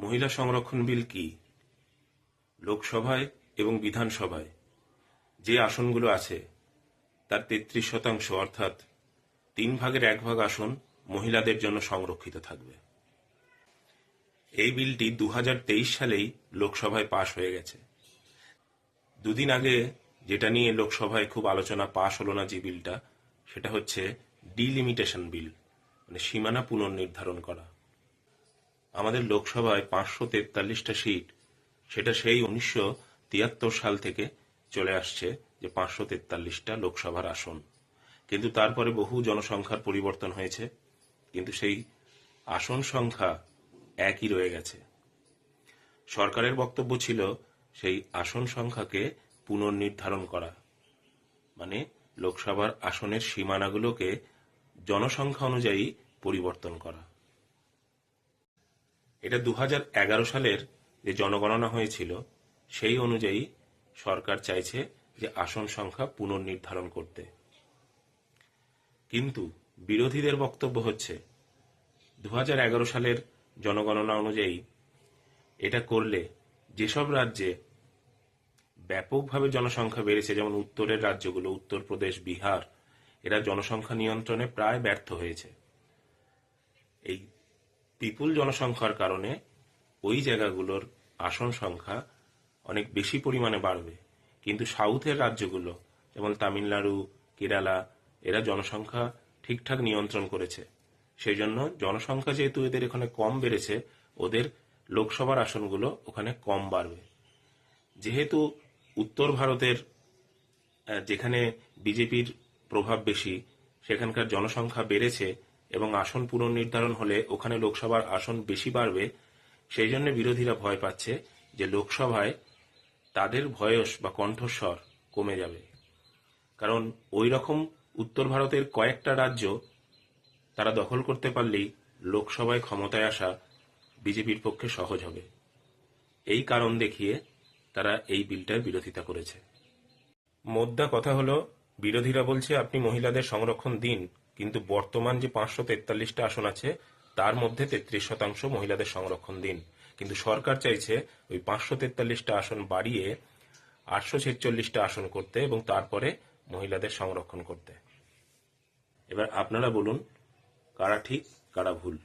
মহিলা সংরক্ষণ বিল কি? লোকসভায় এবং বিধানসভায় যে আসনগুলো আছে তার 33% অর্থাৎ 1/3 আসন মহিলাদের জন্য সংরক্ষিত থাকবে। এই বিলটি 2023 সালেই লোকসভায় পাশ হয়ে গেছে। দুদিন আগে যেটা নিয়ে লোকসভায় খুব আলোচনা পাশ হলো না যে বিলটা, সেটা হচ্ছে ডিলিমিটেশন বিল, মানে সীমানা পুনর্নির্ধারণ করা। আমাদের লোকসভায় 543টা সিট, সেটা সেই 1973 সাল থেকে চলে আসছে যে 543টা লোকসভার আসন। কিন্তু তারপরে বহু জনসংখ্যার পরিবর্তন হয়েছে, কিন্তু সেই আসন সংখ্যা একই রয়ে গেছে। সরকারের বক্তব্য ছিল সেই আসন সংখ্যাকে পুনর্নির্ধারণ করা, মানে লোকসভার আসনের সীমানাগুলোকে জনসংখ্যা অনুযায়ী পরিবর্তন করা। এটা 2011 সালের যে জনগণনা হয়েছিল সেই অনুযায়ী সরকার চাইছে যে আসন সংখ্যা পুনর্নির্ধারণ করতে। কিন্তু বিরোধীদের বক্তব্য হচ্ছে 2011 সালের জনগণনা অনুযায়ী এটা করলে যেসব রাজ্যে ব্যাপকভাবে জনসংখ্যা বেড়েছে, যেমন উত্তরের রাজ্যগুলো, উত্তরপ্রদেশ, বিহার, এরা জনসংখ্যা নিয়ন্ত্রণে প্রায় ব্যর্থ হয়েছে। এই বিপুল জনসংখ্যার কারণে ওই জায়গাগুলোর আসন সংখ্যা অনেক বেশি পরিমাণে বাড়বে। কিন্তু সাউথের রাজ্যগুলো যেমন তামিলনাড়ু, কেরালা, এরা জনসংখ্যা ঠিকঠাক নিয়ন্ত্রণ করেছে। সেই জন্য জনসংখ্যা যেহেতু এদের এখানে কম বেড়েছে, ওদের লোকসভার আসনগুলো ওখানে কম বাড়বে। যেহেতু উত্তর ভারতের যেখানে বিজেপির প্রভাব বেশি, সেখানকার জনসংখ্যা বেড়েছে এবং আসন পুনর্নির্ধারণ হলে ওখানে লোকসভার আসন বেশি বাড়বে। সেই জন্য বিরোধীরা ভয় পাচ্ছে যে লোকসভায় তাদের ভয়েস বা কণ্ঠস্বর কমে যাবে। কারণ ওই রকম উত্তর ভারতের কয়েকটা রাজ্য তারা দখল করতে পারলেই লোকসভায় ক্ষমতায় আসা বিজেপির পক্ষে সহজ হবে। এই কারণ দেখিয়ে তারা এই বিলটার বিরোধিতা করেছে। মোদ্দা কথা হলো, বিরোধীরা বলছে আপনি মহিলাদের সংরক্ষণ দিন, কিন্তু বর্তমান যে 543টা আসন আছে তার মধ্যে 33% মহিলাদের সংরক্ষণ দিন। কিন্তু সরকার চাইছে ওই 543টা আসন বাড়িয়ে 846টা আসন করতে এবং তারপরে মহিলাদের সংরক্ষণ করতে। এবার আপনারা বলুন, কারা ঠিক কারা ভুল।